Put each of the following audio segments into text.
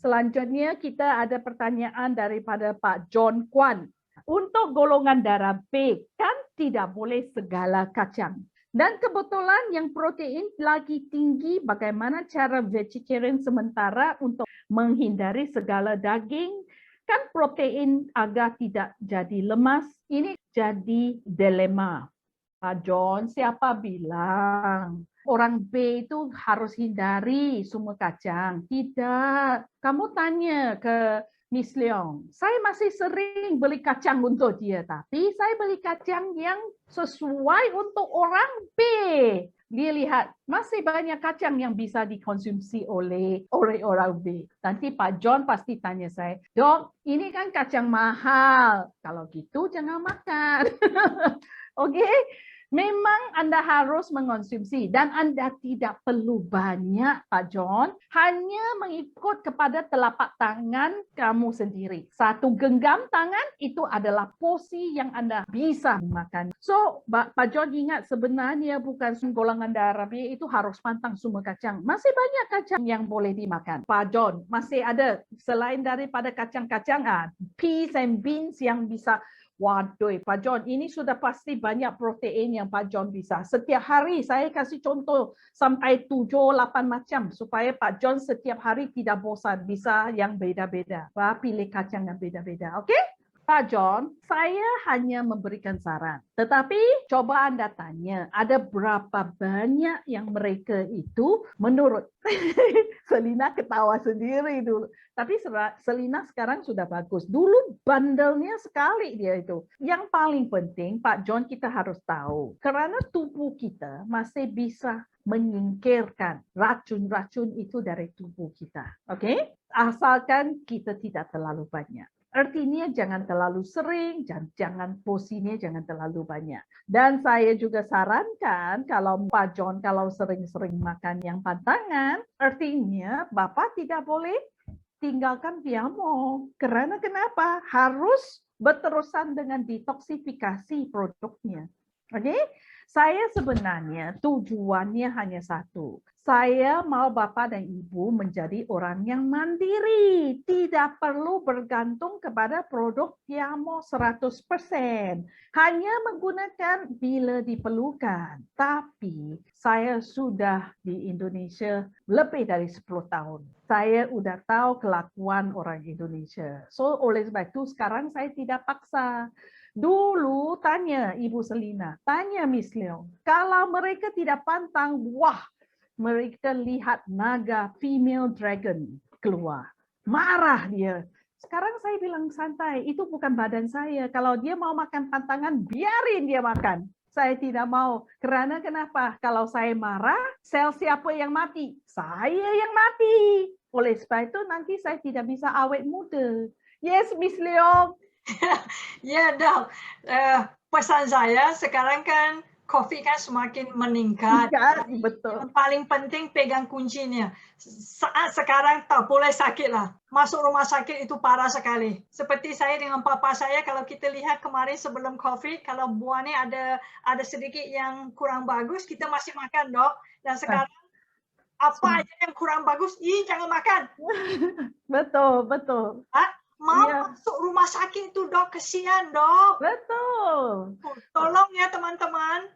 Selanjutnya kita ada pertanyaan daripada Pak John Kwan. Untuk golongan darah B kan tidak boleh segala kacang. Dan kebetulan yang protein lagi tinggi, bagaimana cara vegetarian sementara untuk menghindari segala daging, kan protein agar tidak jadi lemas. Ini jadi dilema. Pak John, siapa bilang orang B itu harus hindari semua kacang? Tidak. Kamu tanya ke Miss Leong, saya masih sering beli kacang untuk dia, tapi saya beli kacang yang sesuai untuk orang B. Dia lihat masih banyak kacang yang bisa dikonsumsi oleh orang B. Nanti Pak John pasti tanya saya, Dok, ini kan kacang mahal. Kalau gitu jangan makan. Oke, memang Anda harus mengonsumsi dan Anda tidak perlu banyak, Pak John. Hanya mengikut kepada telapak tangan kamu sendiri. Satu genggam tangan itu adalah porsi yang Anda bisa makan. So, Pak John ingat sebenarnya bukan golongan darah B itu harus pantang semua kacang. Masih banyak kacang yang boleh dimakan. Pak John, masih ada selain daripada kacang-kacangan, peas and beans yang bisa. Waduh, Pak John, ini sudah pasti banyak protein yang Pak John bisa. Setiap hari saya kasih contoh sampai 7-8 macam supaya Pak John setiap hari tidak bosan. Bisa yang beda-beda. Pilih kacang yang beda-beda. Oke? Pak John, saya hanya memberikan saran. Tetapi coba Anda tanya, ada berapa banyak yang mereka itu menurut Selina ketawa sendiri dulu. Tapi Selina sekarang sudah bagus. Dulu bandelnya sekali dia itu. Yang paling penting, Pak John, kita harus tahu. Kerana tubuh kita masih bisa menyingkirkan racun-racun itu dari tubuh kita. Oke? Asalkan kita tidak terlalu banyak. Artinya jangan terlalu sering, jangan porsinya jangan terlalu banyak. Dan saya juga sarankan kalau Pak John kalau sering-sering makan yang pantangan, artinya Bapak tidak boleh tinggalkan Viamo. Karena kenapa? Harus berterusan dengan detoksifikasi produknya. Oke? Saya sebenarnya tujuannya hanya satu. Saya mau Bapak dan Ibu menjadi orang yang mandiri. Tidak perlu bergantung kepada produk Viamo 100%. Hanya menggunakan bila diperlukan. Tapi saya sudah di Indonesia lebih dari 10 tahun. Saya sudah tahu kelakuan orang Indonesia. So, oleh sebab itu sekarang saya tidak paksa. Dulu tanya Ibu Selina, tanya Miss Leong, kalau mereka tidak pantang, wah, mereka lihat naga female dragon keluar. Marah dia. Sekarang saya bilang santai, itu bukan badan saya. Kalau dia mau makan pantangan, biarin dia makan. Saya tidak mau. Kerana kenapa? Kalau saya marah, sel siapa yang mati? Saya yang mati. Oleh sebab itu nanti saya tidak bisa awet muda. Yes, Miss Leong. Ya, Dok. Pesan saya sekarang kan COVID kan semakin meningkat. Betul. Yang paling penting pegang kuncinya. Saat sekarang tak boleh sakit lah. Masuk rumah sakit itu parah sekali. Seperti saya dengan papa saya, kalau kita lihat kemarin sebelum COVID, kalau buahnya ada sedikit yang kurang bagus, kita masih makan, Dok. Dan sekarang apa aja yang kurang bagus, jangan makan. Betul, betul. Mau masuk rumah sakit itu, Dok, kesian, Dok. Betul. Tolong ya teman-teman.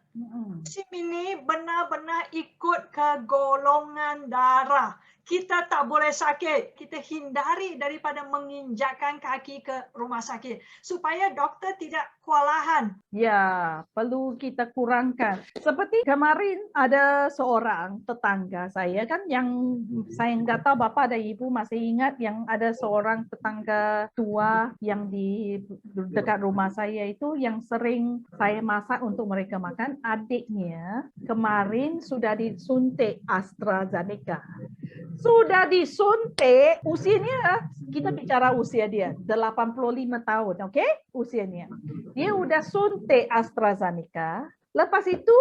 SIM ini benar-benar ikut ke golongan darah. Kita tak boleh sakit. Kita hindari daripada menginjakkan kaki ke rumah sakit. Supaya doktor tidak kewalahan. Ya, perlu kita kurangkan. Seperti kemarin ada seorang tetangga saya kan yang saya nggak tahu Bapak dan Ibu masih ingat yang ada seorang tetangga tua yang di dekat rumah saya itu yang sering saya masak untuk mereka makan. Adiknya kemarin sudah disuntik AstraZeneca. Sudah disuntik, usianya kita bicara usia dia 85 tahun, oke? Usianya. Dia udah suntik AstraZeneca. Lepas itu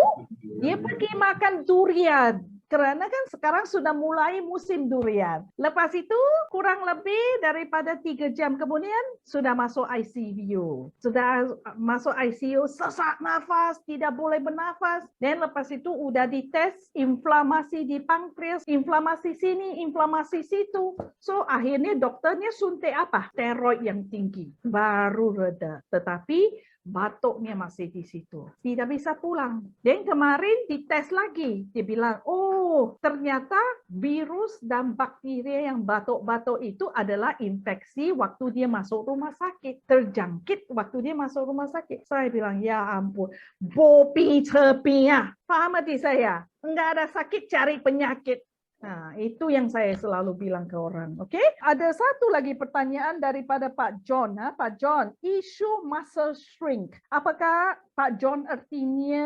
dia pergi makan durian. Kerana kan sekarang sudah mulai musim durian. Lepas itu kurang lebih daripada 3 jam kemudian sudah masuk ICU. Sudah masuk ICU, sesak nafas, tidak boleh bernafas. Dan lepas itu udah dites inflamasi di pankreas, inflamasi sini, inflamasi situ. So akhirnya dokternya suntik apa? Steroid yang tinggi. Baru reda. Tetapi batuknya masih di situ. Tidak bisa pulang. Dan kemarin dites lagi. Dia bilang, oh ternyata virus dan bakteria yang batuk-batuk itu adalah infeksi waktu dia masuk rumah sakit. Terjangkit waktu dia masuk rumah sakit. Saya bilang, ya ampun. Bopi cepi ya. Faham hati saya? Enggak ada sakit cari penyakit. Nah, itu yang saya selalu bilang ke orang. Oke? Ada satu lagi pertanyaan daripada Pak John. Pak John, isu muscle shrink. Apakah Pak John artinya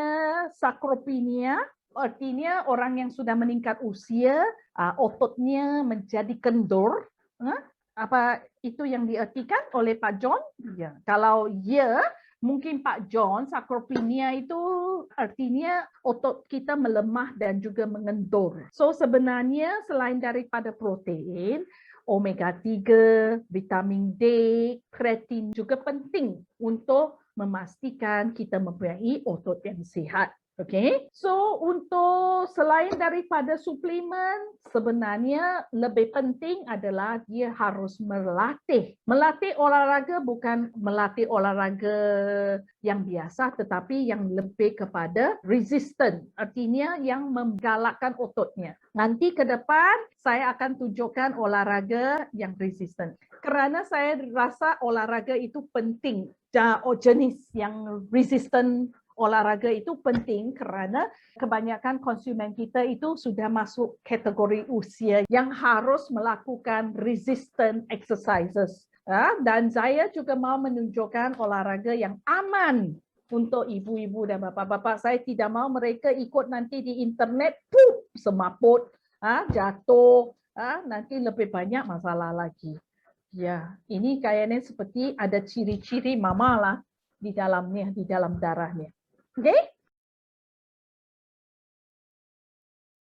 sarcopenia? Artinya orang yang sudah meningkat usia, ototnya menjadi kendur? Apa itu yang diartikan oleh Pak John? Ya. Kalau ya, mungkin Pak John, sarcopenia itu artinya otot kita melemah dan juga mengendur. So sebenarnya selain daripada protein, omega 3, vitamin D, kreatin juga penting untuk memastikan kita mempunyai otot yang sihat. Okay, so untuk selain daripada suplemen, sebenarnya lebih penting adalah dia harus melatih. Melatih olahraga bukan melatih olahraga yang biasa, tetapi yang lebih kepada resistant, artinya yang menggalakkan ototnya. Nanti ke depan saya akan tunjukkan olahraga yang resistant. Kerana saya rasa olahraga itu penting, jenis yang resistant olahraga itu penting kerana kebanyakan konsumen kita itu sudah masuk kategori usia yang harus melakukan resistant exercises. Dan saya juga mau menunjukkan olahraga yang aman untuk ibu-ibu dan bapa-bapa. Saya tidak mau mereka ikut nanti di internet, semaput, jatuh, nanti lebih banyak masalah lagi. Ya, ini kayaknya seperti ada ciri-ciri mama lah di dalamnya, di dalam darahnya. Okay?